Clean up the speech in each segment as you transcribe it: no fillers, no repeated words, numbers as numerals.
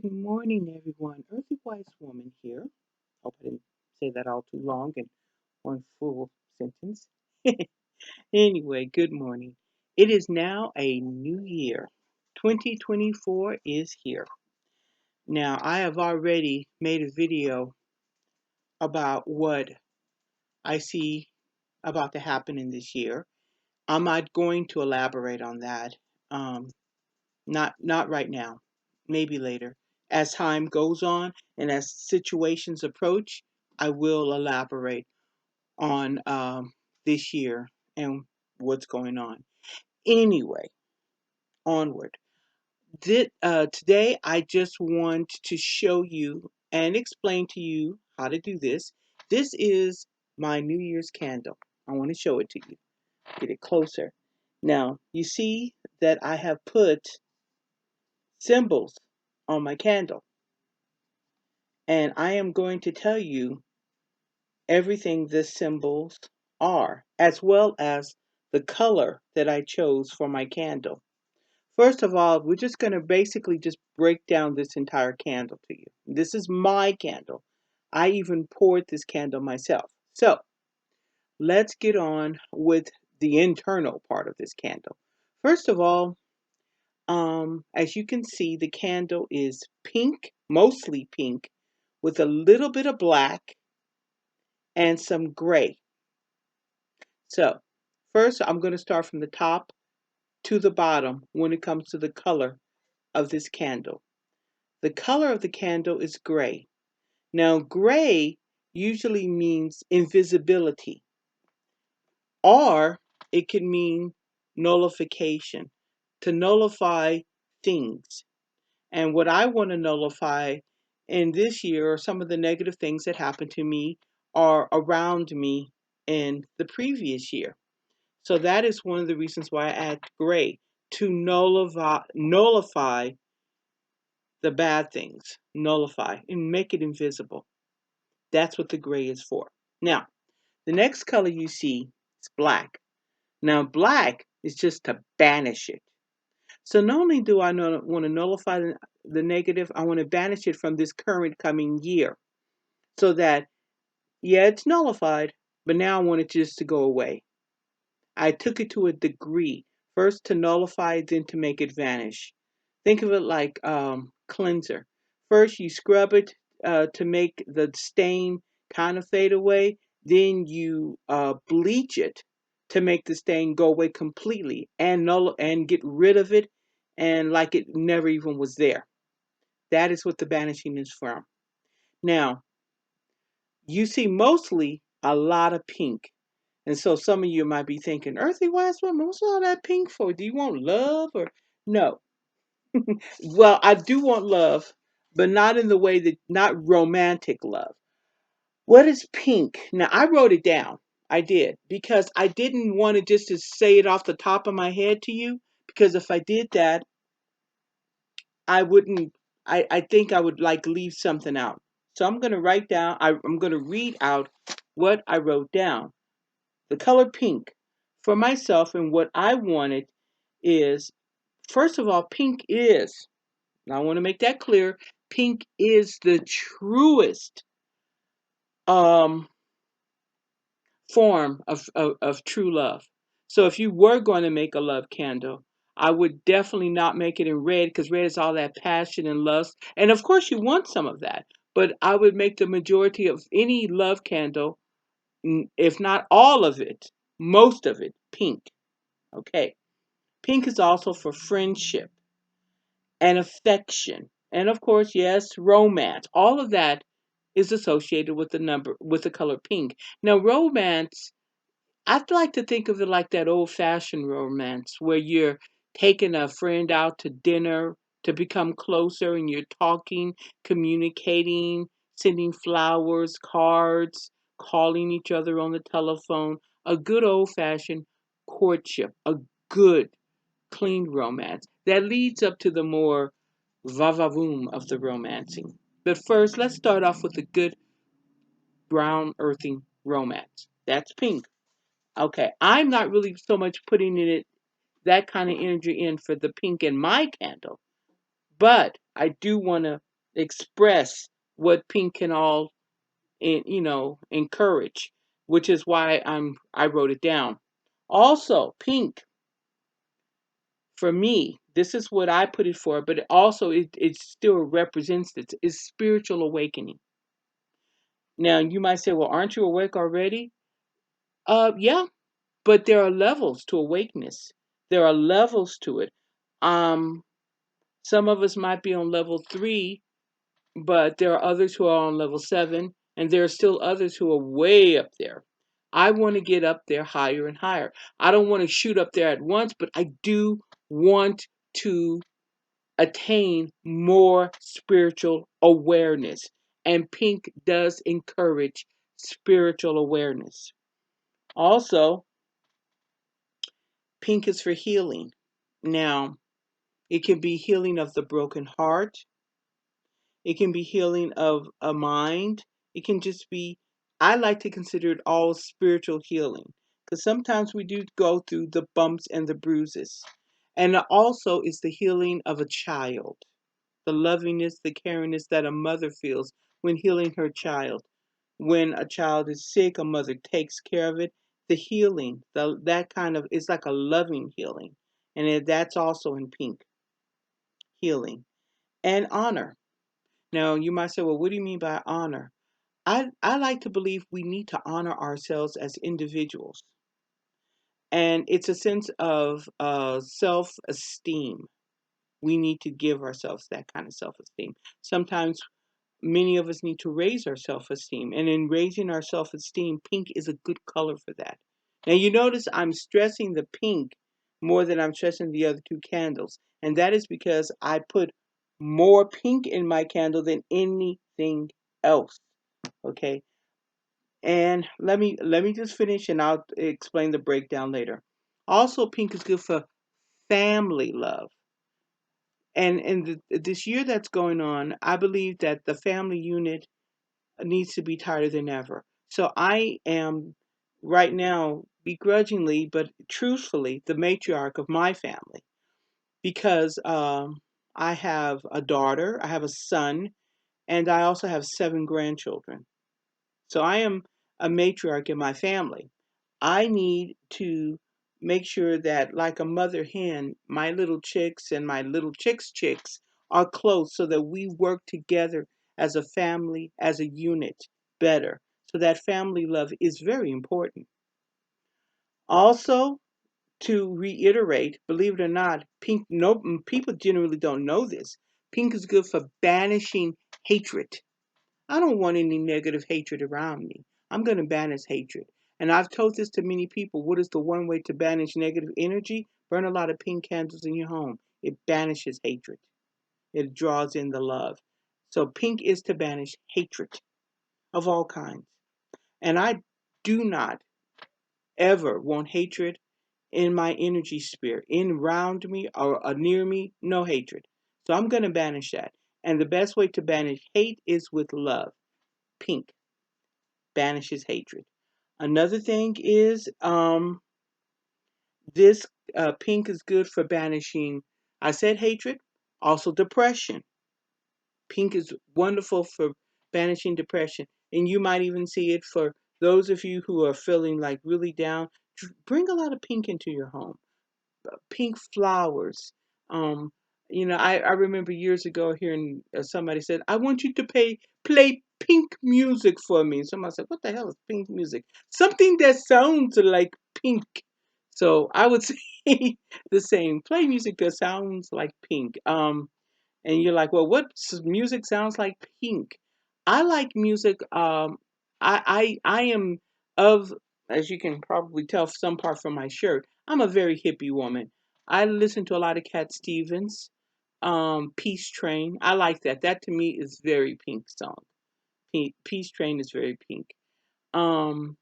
Good morning, everyone. Earthy Wise Woman here. Hope I didn't say that all too long in one full sentence. Anyway, good morning. It is now a new year. 2024 is here. Now, I have already made a video about what I see about to happen in this year. I'm not going to elaborate on that. Um, not right now. Maybe later. As time goes on and as situations approach, I will elaborate on this year and what's going on. Anyway, onward. Today, I just want to show you and explain to you how to do this. This is my New Year's candle. I want to show it to you. Get it closer. Now, you see that I have put symbols on my candle. And I am going to tell you everything the symbols are, as well as the color that I chose for my candle. First of all, we're just going to basically just break down this entire candle to you. This is my candle. I even poured this candle myself. So let's get on with the internal part of this candle. First of all, as you can see, the candle is pink, mostly pink, with a little bit of black and some gray. So first I'm going to start from the top to the bottom when it comes to the color of this candle. The color of the candle is gray. Now gray usually means invisibility, or it can mean nullification, to nullify things. And what I want to nullify in this year are some of the negative things that happened to me or around me in the previous year. So that is one of the reasons why I add gray, to nullify the bad things, nullify and make it invisible. That's what the gray is for. Now, the next color you see is black. Now, black is just to banish it. So not only do I want to nullify the negative, I want to banish it from this current coming year. So that, yeah, it's nullified, but now I want it just to go away. I took it to a degree, first to nullify, then to make it vanish. Think of it like cleanser. First you scrub it to make the stain kind of fade away. Then you bleach it to make the stain go away completely and get rid of it, and like it never even was there. That is what the banishing is from. Now, you see mostly a lot of pink. And so some of you might be thinking, Earthy Wise Woman, what's all that pink for? Do you want love or no? Well, I do want love, but not in the way that, not romantic love. What is pink? Now, I wrote it down. I did, because I didn't want to just to say it off the top of my head to you, because if I did that, I wouldn't, I think I would like leave something out. So I'm going to write down, I'm going to read out what I wrote down. The color pink for myself, and what I wanted is, first of all, pink is, now I want to make that clear, pink is the truest um, form of true love. So if you were going to make a love candle, I would definitely not make it in red, because red is all that passion and lust. And of course, you want some of that. But I would make the majority of any love candle, if not all of it, most of it, pink. Okay. Pink is also for friendship and affection. And of course, yes, romance. All of that is associated with the color pink. Now, romance, I'd like to think of it like that old-fashioned romance where you're taking a friend out to dinner to become closer, and you're talking, communicating, sending flowers, cards, calling each other on the telephone. A good old-fashioned courtship, a good clean romance that leads up to the more va-va-voom of the romancing. But first, let's start off with a good brown earthing romance. That's pink. Okay, I'm not really so much putting in it that kind of energy in for the pink in my candle, but I do want to express what pink can all encourage, which is why I wrote it down. Also, pink for me, this is what I put it for, but it still represents this is spiritual awakening. Now you might say, well, aren't you awake already? Yeah, but there are levels to awakeness. There are levels to it. Um, some of us might be on level 3, but there are others who are on level 7, and there are still others who are way up there. I want to get up there higher and higher. I don't want to shoot up there at once, but I do want to attain more spiritual awareness. And pink does encourage spiritual awareness. Also, pink is for healing. Now, it can be healing of the broken heart. It can be healing of a mind. It can just be, I like to consider it all spiritual healing. Because sometimes we do go through the bumps and the bruises. And also, it's the healing of a child, the lovingness, the caringness that a mother feels when healing her child. When a child is sick, a mother takes care of it. The healing, that kind of, it's like a loving healing. And that's also in pink, healing. And honor. Now, you might say, well, what do you mean by honor? I like to believe we need to honor ourselves as individuals. And it's a sense of self esteem. We need to give ourselves that kind of self esteem. Sometimes many of us need to raise our self esteem. And in raising our self esteem, pink is a good color for that. Now, you notice I'm stressing the pink more than I'm stressing the other two candles. And that is because I put more pink in my candle than anything else. Okay. And let me just finish and I'll explain the breakdown later. Also, pink is good for family love. And this year that's going on, I believe that the family unit needs to be tighter than ever. So I am right now begrudgingly but truthfully the matriarch of my family because I have a daughter, I have a son, and I also have 7 grandchildren. So I am a matriarch in my family. I need to make sure that, like a mother hen, my little chicks and my little chicks are close so that we work together as a family, as a unit better. So that family love is very important. Also, to reiterate, believe it or not, pink, no, people generally don't know this. Pink is good for banishing hatred. I don't want any negative hatred around me. I'm going to banish hatred. And I've told this to many people. What is the one way to banish negative energy? Burn a lot of pink candles in your home. It banishes hatred, it draws in the love. So, pink is to banish hatred of all kinds. And I do not ever want hatred in my energy sphere, in around me or near me, no hatred. So, I'm going to banish that. And the best way to banish hate is with love. Pink banishes hatred. Another thing is this pink is good for banishing, I said hatred, also depression. Pink is wonderful for banishing depression. And you might even see it for those of you who are feeling like really down. Bring a lot of pink into your home. Pink flowers. Um, I remember years ago hearing somebody said, "I want you to play pink music for me." And somebody said, "What the hell is pink music?" Something that sounds like pink. So I would say the same. Play music that sounds like pink. And you're like, well, what music sounds like pink? I like music. I am of, as you can probably tell, some part from my shirt. I'm a very hippie woman. I listen to a lot of Cat Stevens, Peace Train. I like that. That to me is very pink song. Peace Train is very pink. Um,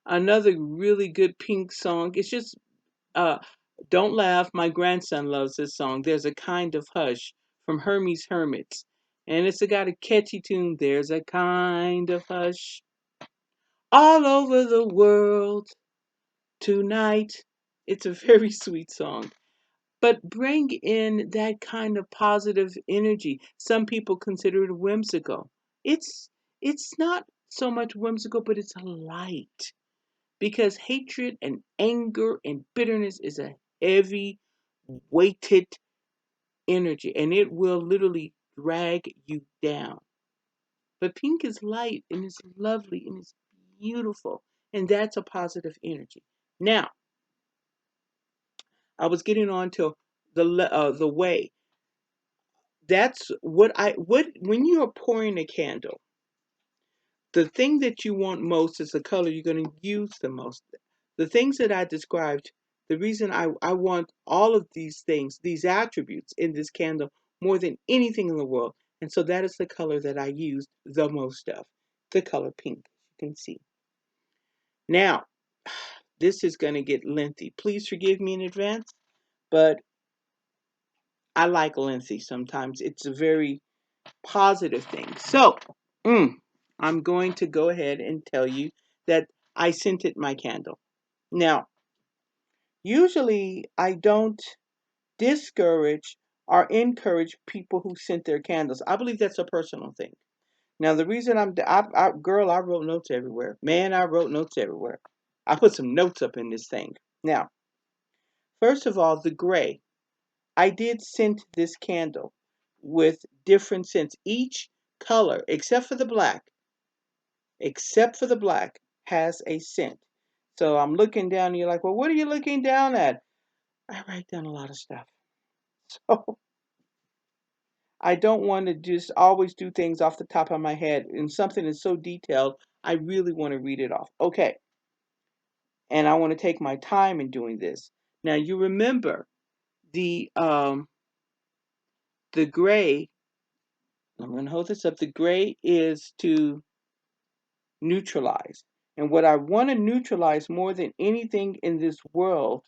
Another really good pink song. It's just uh, don't laugh. My grandson loves this song. There's a kind of hush from Hermes Hermits. And it's got a catchy tune. There's a kind of hush all over the world tonight. It's a very sweet song. but bring in that kind of positive energy. Some people consider it whimsical. It's it's not so much whimsical, but it's a light, because hatred and anger and bitterness is a heavy weighted energy, and it will literally drag you down. But pink is light and it's lovely and it's beautiful, and that's a positive energy. Now, I was getting on to the way. That's what when you are pouring a candle, the thing that you want most is the color you're going to use the most. The things that I described, the reason I want all of these things, these attributes in this candle more than anything in the world. And so that is the color that I use the most of, the color pink, you can see. Now, this is going to get lengthy. Please forgive me in advance, but I like lengthy sometimes. It's a very positive thing. So, I'm going to go ahead and tell you that I scented my candle. Now, usually I don't discourage or encourage people who scent their candles. I believe that's a personal thing. Now, the reason girl, I wrote notes everywhere. Man, I wrote notes everywhere. I put some notes up in this thing. Now, first of all, the gray. I did scent this candle with different scents. Each color, except for the black, has a scent. So I'm looking down, and you're like, well, what are you looking down at? I write down a lot of stuff. So I don't want to just always do things off the top of my head. And something is so detailed, I really want to read it off. Okay. And I want to take my time in doing this. Now you remember the gray, I'm going to hold this up. The gray is to neutralize. And what I want to neutralize more than anything in this world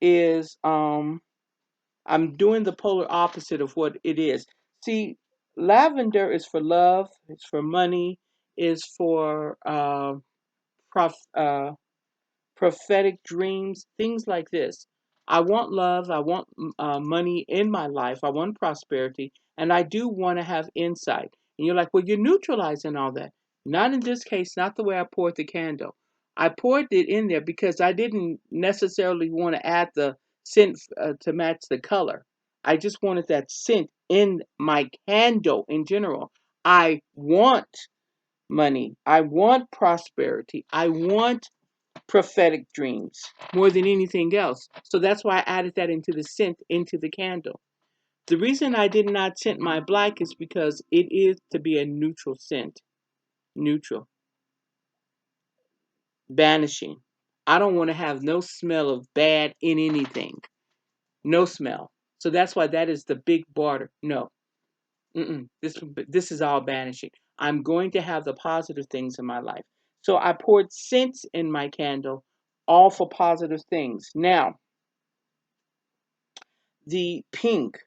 is I'm doing the polar opposite of what it is. See, lavender is for love, it's for money, is for prof, prophetic dreams, things like this. I want love, I want money in my life, I want prosperity, and I do want to have insight. And you're like, well, you're neutralizing all that. Not in this case, not the way I poured the candle. I poured it in there because I didn't necessarily want to add the scent to match the color. I just wanted that scent in my candle in general. I want money. I want prosperity. I want prophetic dreams more than anything else. So that's why I added that into the scent, into the candle. The reason I did not scent my black is because it is to be a neutral scent. Neutral. Banishing. I don't want to have no smell of bad in anything. No smell. So that's why that is the big border. No. This is all banishing. I'm going to have the positive things in my life. So I poured scents in my candle, all for positive things. Now, the pink,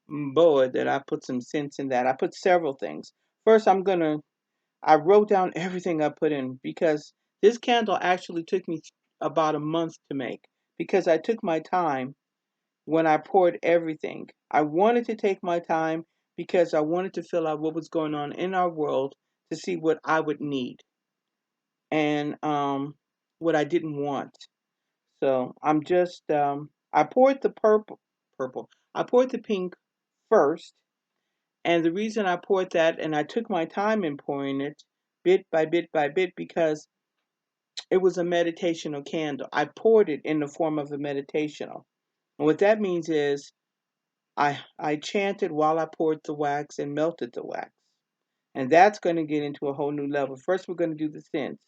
boy, that I put some sense in that. I put several things. First, I wrote down everything I put in because this candle actually took me about a month to make because I took my time when I poured everything. I wanted to take my time because I wanted to fill out what was going on in our world to see what I would need and what I didn't want. So I poured the purple. I poured the pink first, and the reason I poured that and I took my time in pouring it bit by bit by bit because it was a meditational candle. I poured it in the form of a meditational. And what that means is I chanted while I poured the wax and melted the wax. And that's going to get into a whole new level. First, we're going to do the scents.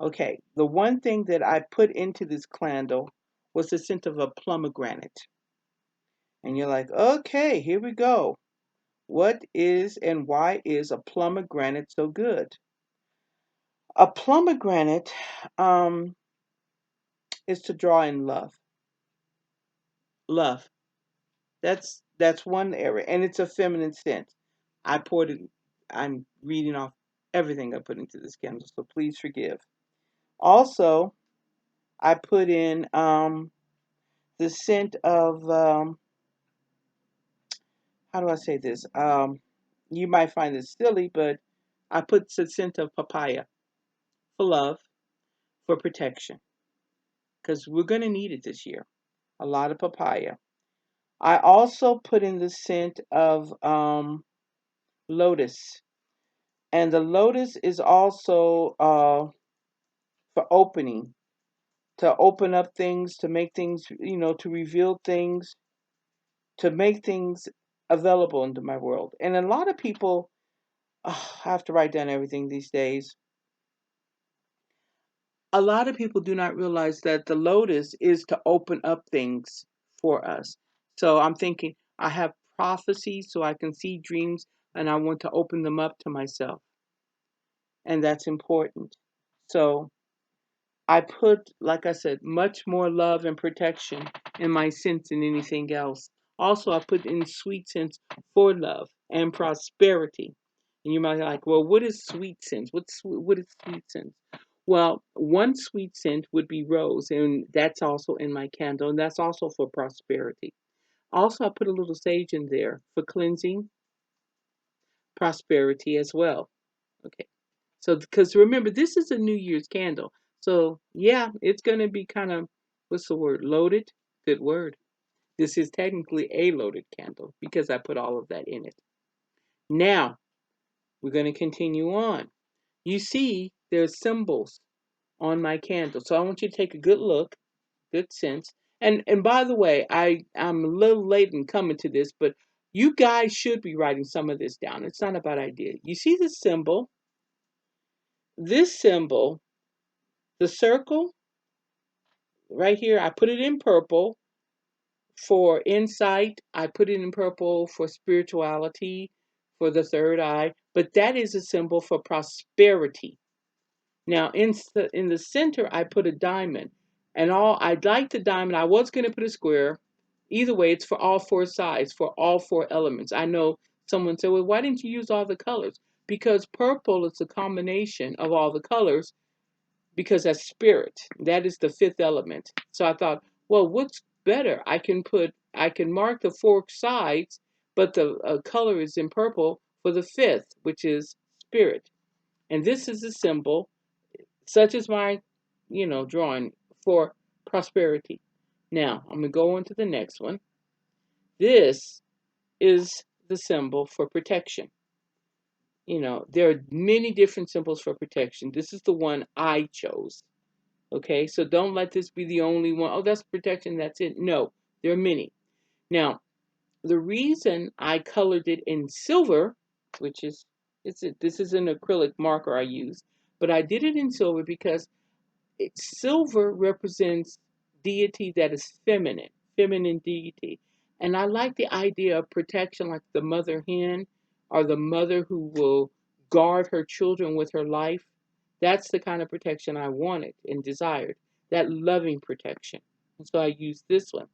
Okay, the one thing that I put into this candle was the scent of a pomegranate. And you're like, okay, here we go. What is and why is a pomegranate so good? A pomegranate is to draw in love. Love. That's one area, and it's a feminine scent. I poured it. I'm reading off everything I put into this candle, so please forgive. Also, I put in the scent of, how do I say this? You might find this silly, but I put the scent of papaya for love, for protection, because we're going to need it this year. A lot of papaya. I also put in the scent of lotus. And the lotus is also for opening, to open up things, to make things, to reveal things, to make things available into my world. And a lot of people, I have to write down everything these days. A lot of people do not realize that the lotus is to open up things for us. So I'm thinking I have prophecies so I can see dreams and I want to open them up to myself. And that's important. So I put, like I said, much more love and protection in my scents than anything else. Also, I put in sweet scents for love and prosperity. And you might be like, well, what is sweet scents? What is sweet scents? Well, one sweet scent would be rose, and that's also in my candle, and that's also for prosperity. Also, I put a little sage in there for cleansing, prosperity as well. Okay. So, because remember, this is a New Year's candle. So, yeah, it's going to be kind of, what's the word? Loaded? Good word. This is technically a loaded candle because I put all of that in it. Now, we're going to continue on. You see, there's symbols on my candle. So, I want you to take a good look, good sense. And by the way, I'm a little late in coming to this, but you guys should be writing some of this down. It's not a bad idea. You see the symbol? This symbol, the circle, right here, I put it in purple for insight. I put it in purple for spirituality, for the third eye. But that is a symbol for prosperity. Now, in the center, I put a diamond. And I like the diamond. I was going to put a square. Either way, it's for all four sides, for all four elements. I know someone said, well, why didn't you use all the colors? Because purple is a combination of all the colors because that's spirit. That is the fifth element. So I thought, well, what's better? I can mark the four sides, but the color is in purple for the fifth, which is spirit. And this is a symbol, such as my, drawing for prosperity. Now I'm gonna go on to the next one. This is the symbol for protection. There are many different symbols for protection. This is the one I chose. Okay, so don't let this be the only one. Oh, that's protection, that's it. No, there are many. Now, the reason I colored it in silver, which is this is an acrylic marker I use, but I did it in silver because silver represents deity that is feminine, feminine deity. And I like the idea of protection, like the mother hen or the mother who will guard her children with her life. That's the kind of protection I wanted and desired, that loving protection. And so I used this one.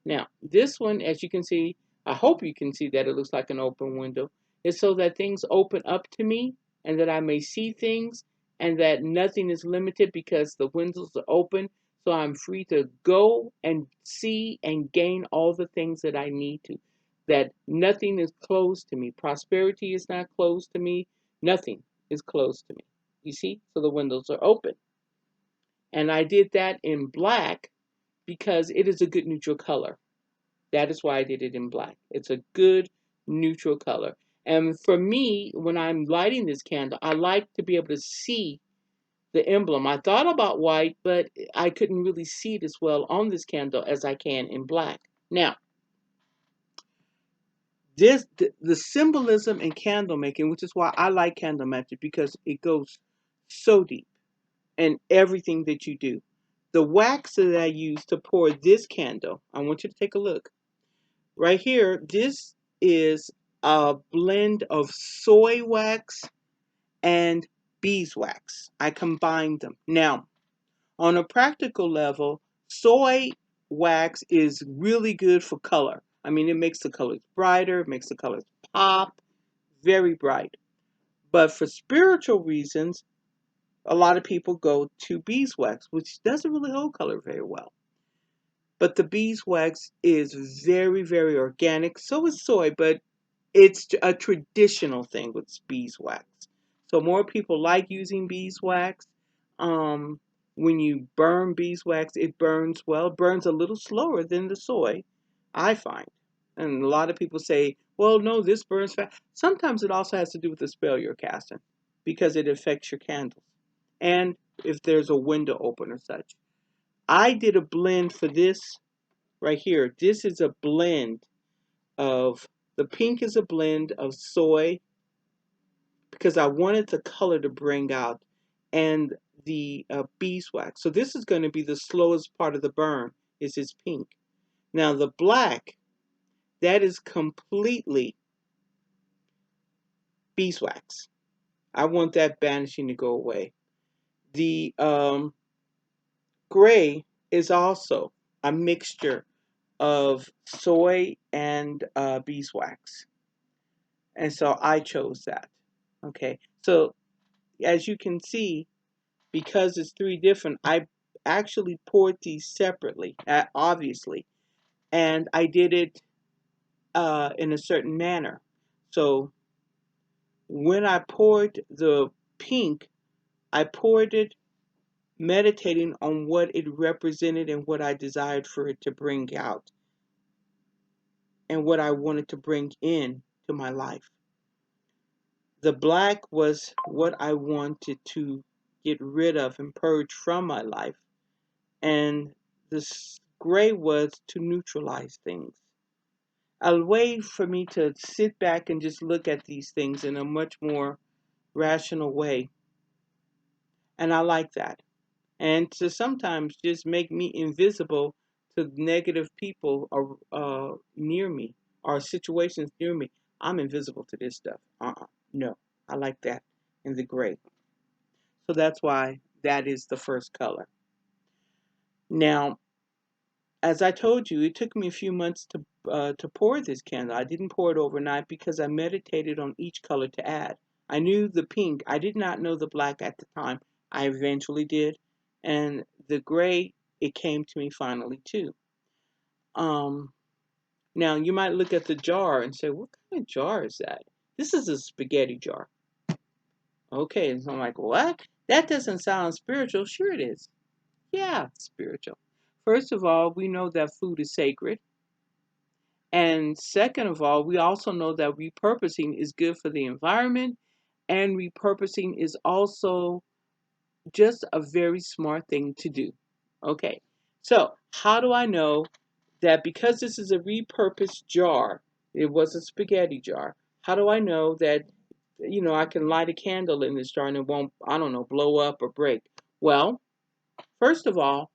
Now, this one, as you can see, I hope you can see that it looks like an open window, is so that things open up to me and that I may see things and that nothing is limited because the windows are open. So I'm free to go and see and gain all the things that I need to. That nothing is closed to me. Prosperity is not closed to me. Nothing is closed to me. You see? So the windows are open. And I did that in black because it is a good neutral color. That is why I did it in black. It's a good neutral color. And for me, when I'm lighting this candle, I like to be able to see the emblem. I thought about white, but I couldn't really see it as well on this candle as I can in black. Now, the symbolism in candle making, which is why I like candle magic, because it goes so deep in everything that you do. The wax that I use to pour this candle, I want you to take a look. Right here, this is a blend of soy wax and beeswax. I combined them. Now, on a practical level, soy wax is really good for color. I mean, it makes the colors brighter, it makes the colors pop, very bright. But for spiritual reasons, a lot of people go to beeswax, which doesn't really hold color very well. But the beeswax is very, very organic. So is soy, but it's a traditional thing with beeswax. So more people like using beeswax. Um, when you burn beeswax, it burns well. It burns a little slower than the soy, I find. And a lot of people say, well, no, this burns fast. Sometimes it also has to do with the spell you're casting because it affects your candles. And if there's a window open or such. I did a blend for this right here. This is a blend of, the pink is a blend of soy because I wanted the color to bring out, and the beeswax. So this is going to be the slowest part of the burn, is this pink. Now the black, that is completely beeswax. I want that banishing to go away. The gray is also a mixture of soy and beeswax. And so I chose that. Okay. So as you can see, because it's three different, I actually poured these separately, obviously. And I did it in a certain manner. So when I poured the pink, I poured it meditating on what it represented and what I desired for it to bring out and what I wanted to bring in to my life. The black was what I wanted to get rid of and purge from my life. And this gray was to neutralize things. A way for me to sit back and just look at these things in a much more rational way. And I like that. And to sometimes just make me invisible to negative people near me or situations near me. I'm invisible to this stuff. No, I like that in the gray. So that's why that is the first color. Now, as I told you, it took me a few months to pour this candle. I didn't pour it overnight because I meditated on each color to add. I knew the pink. I did not know the black at the time. I eventually did. And the gray, it came to me finally too. Um, Now, you might look at the jar and say, what kind of jar is that? This is a spaghetti jar. Okay, and so I'm like, what? That doesn't sound spiritual. Sure it is. Yeah, spiritual. First of all, we know that food is sacred. And second of all, we also know that repurposing is good for the environment, and repurposing is also just a very smart thing to do. Okay, so how do I know that because this is a repurposed jar, it was a spaghetti jar, how do I know that, I can light a candle in this jar and it won't, I don't know, blow up or break? Well, first of all,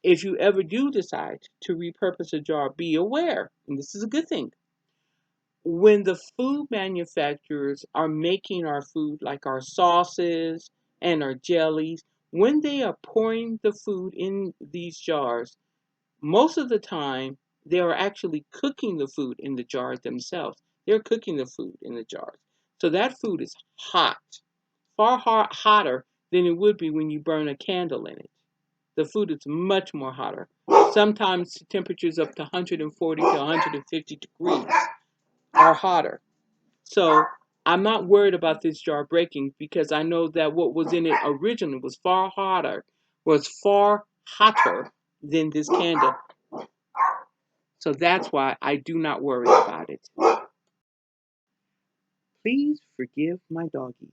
if you ever do decide to repurpose a jar, be aware, and this is a good thing, when the food manufacturers are making our food, like our sauces and our jellies, when they are pouring the food in these jars, most of the time they are actually cooking the food in the jars themselves. They're cooking the food in the jars. So that food is hot, hotter than it would be when you burn a candle in it. The food is much more hotter. Sometimes temperatures up to 140 to 150 degrees are hotter. So I'm not worried about this jar breaking because I know that what was in it originally was far hotter than this candle. So that's why I do not worry about it. Please forgive my doggies.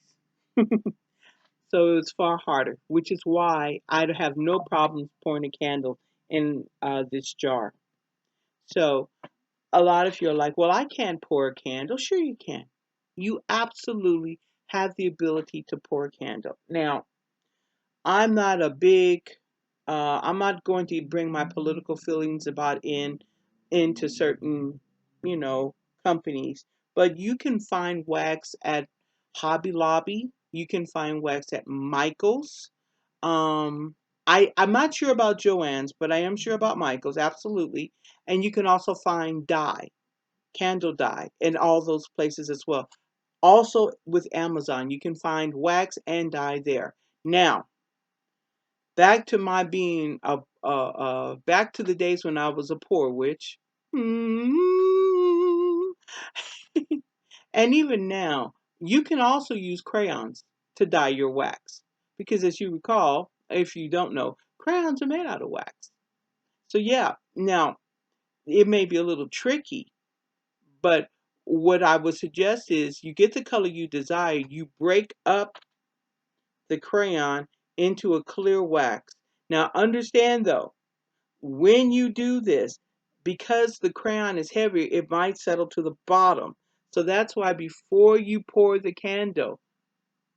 So it's far harder, which is why I have no problems pouring a candle in this jar. So a lot of you are like, well, I can't pour a candle. Sure, you can. You absolutely have the ability to pour a candle. Now, I'm not a big, I'm not going to bring my political feelings about into certain, you know, companies, but you can find wax at Hobby Lobby. You can find wax at Michael's. Um, I'm not sure about Joann's, but I am sure about Michael's, absolutely. And you can also find dye, candle dye, in all those places as well. Also with Amazon, you can find wax and dye there. Now, back to my being back to the days when I was a poor witch. Mm. And even now, you can also use crayons to dye your wax. Because as you recall, if you don't know, crayons are made out of wax. So yeah, now it may be a little tricky, but what I would suggest is you get the color you desire, you break up the crayon into a clear wax. Now understand though, when you do this, because the crayon is heavier, it might settle to the bottom. So that's why before you pour the candle,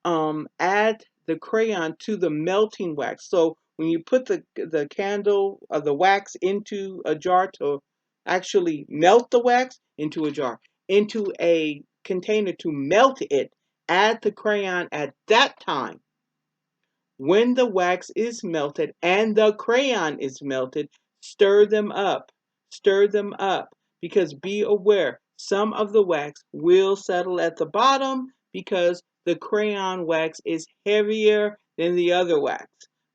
add the crayon to the melting wax. So when you put the candle or the wax into a jar to actually melt the wax into a jar, into a container to melt it, add the crayon at that time. When the wax is melted and the crayon is melted, stir them up. Stir them up because be aware, some of the wax will settle at the bottom because the crayon wax is heavier than the other wax.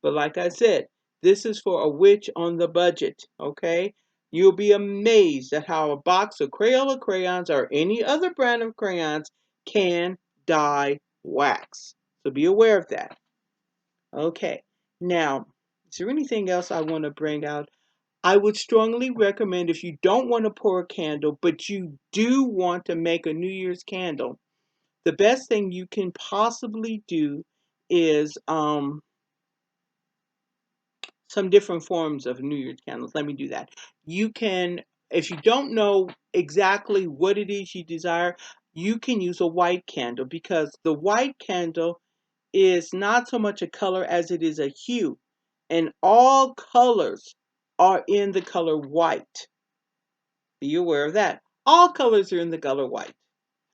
But like I said, this is for a witch on the budget, okay? You'll be amazed at how a box of Crayola crayons or any other brand of crayons can dye wax. So be aware of that. Okay, now, is there anything else I want to bring out? I would strongly recommend if you don't want to pour a candle, but you do want to make a New Year's candle, the best thing you can possibly do is some different forms of New Year's candles. Let me do that. You can, if you don't know exactly what it is you desire, you can use a white candle because the white candle is not so much a color as it is a hue. And all colors are in the color white. Be aware of that. All colors are in the color white.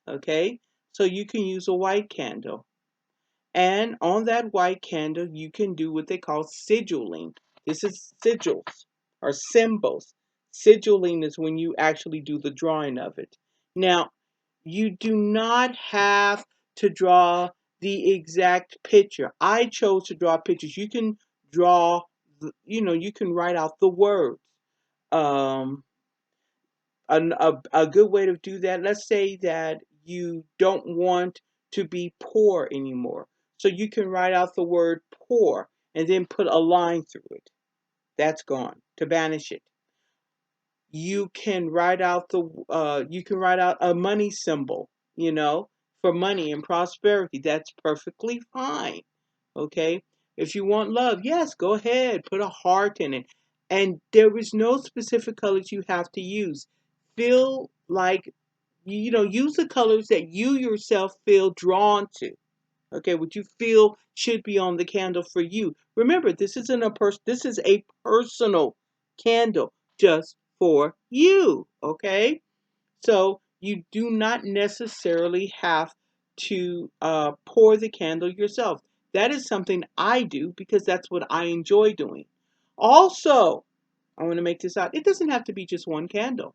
Okay? So you can use a white candle. And on that white candle, you can do what they call sigilling. This is sigils or symbols. Sigilling is when you actually do the drawing of it. Now, you do not have to draw the exact picture. I chose to draw pictures. You can draw, you can write out the words. Um, a good way to do that, let's say that you don't want to be poor anymore. So you can write out the word poor and then put a line through it. That's gone to banish it. You can write out a money symbol, for money and prosperity. That's perfectly fine. Okay? If you want love, yes, go ahead, put a heart in it. And there is no specific colors you have to use. Feel like, use the colors that you yourself feel drawn to. Okay, what you feel should be on the candle for you. Remember, this is a personal candle just for you. Okay, so you do not necessarily have to pour the candle yourself. That is something I do because that's what I enjoy doing. Also, I want to make this out. It doesn't have to be just one candle.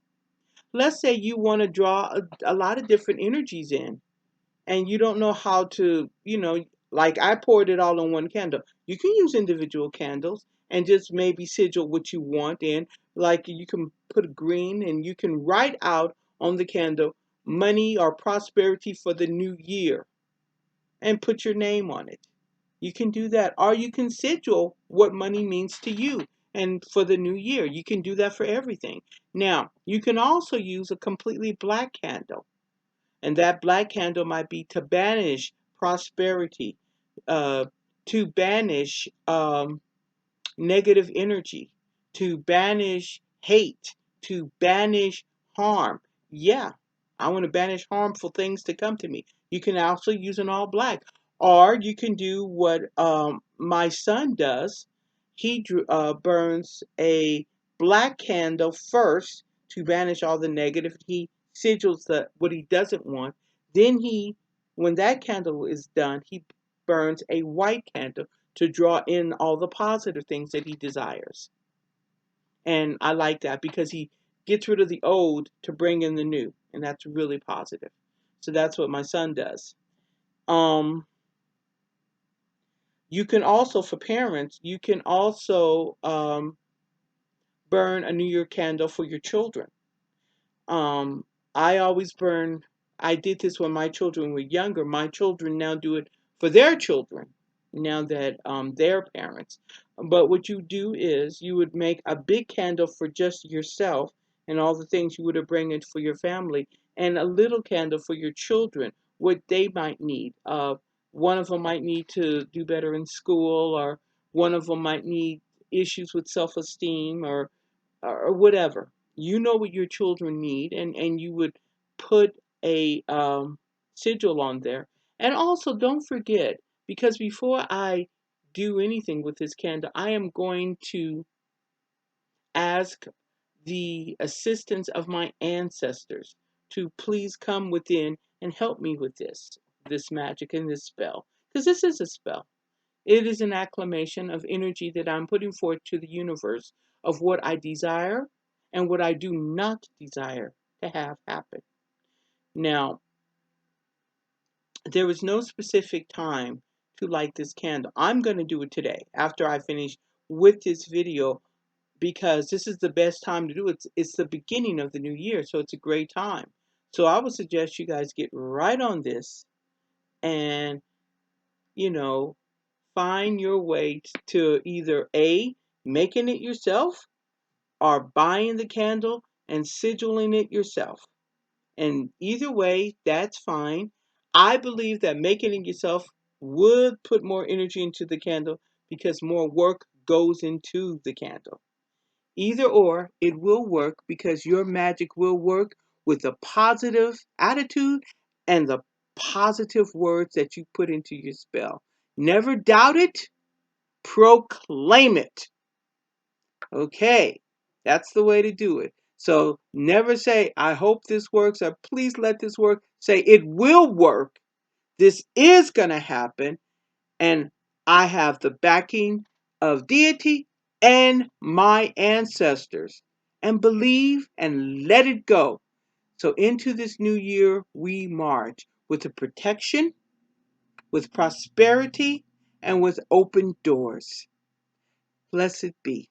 Let's say you want to draw a lot of different energies in and you don't know how to, like I poured it all on one candle. You can use individual candles and just maybe sigil what you want in. Like you can put a green and you can write out on the candle money or prosperity for the new year and put your name on it. You can do that. Or you can sigil what money means to you and for the new year. You can do that for everything. Now, you can also use a completely black candle. And that black candle might be to banish prosperity, uh, to banish negative energy, to banish hate, to banish harm. Yeah, I want to banish harmful things to come to me. You can also use an all black. Or you can do what my son does. He burns a black candle first to banish all the negative. He sigils what he doesn't want. Then when that candle is done, he burns a white candle to draw in all the positive things that he desires. And I like that because he gets rid of the old to bring in the new, and that's really positive. So that's what my son does. Um, You can also, for parents, you can also burn a New Year candle for your children. Um, I always burn, I did this when my children were younger. My children now do it for their children now that they're parents. But what you do is you would make a big candle for just yourself and all the things you would have bring it for your family, and a little candle for your children, what they might need. One of them might need to do better in school, or one of them might need issues with self-esteem, or whatever. You know what your children need, and you would put a sigil on there. And also, don't forget, because before I do anything with this candle, I am going to ask the assistance of my ancestors to please come within and help me with this magic and this spell, because this is a spell. It is an acclamation of energy that I'm putting forth to the universe of what I desire and what I do not desire to have happen. Now, there was no specific time to light this candle. I'm going to do it today after I finish with this video, because this is the best time to do it. It's the beginning of the new year, so it's a great time. So I would suggest you guys get right on this and, you know, find your way to either A, making it yourself, or buying the candle and sigilling it yourself. And either way, that's fine. I believe that making it yourself would put more energy into the candle because more work goes into the candle. Either or, it will work because your magic will work with the positive attitude and the positive words that you put into your spell. Never doubt it, proclaim it. Okay, that's the way to do it. So never say, I hope this works, or please let this work. Say, it will work. This is going to happen. And I have the backing of deity and my ancestors. And believe and let it go. So into this new year, we march with the protection, with prosperity, and with open doors. Blessed be.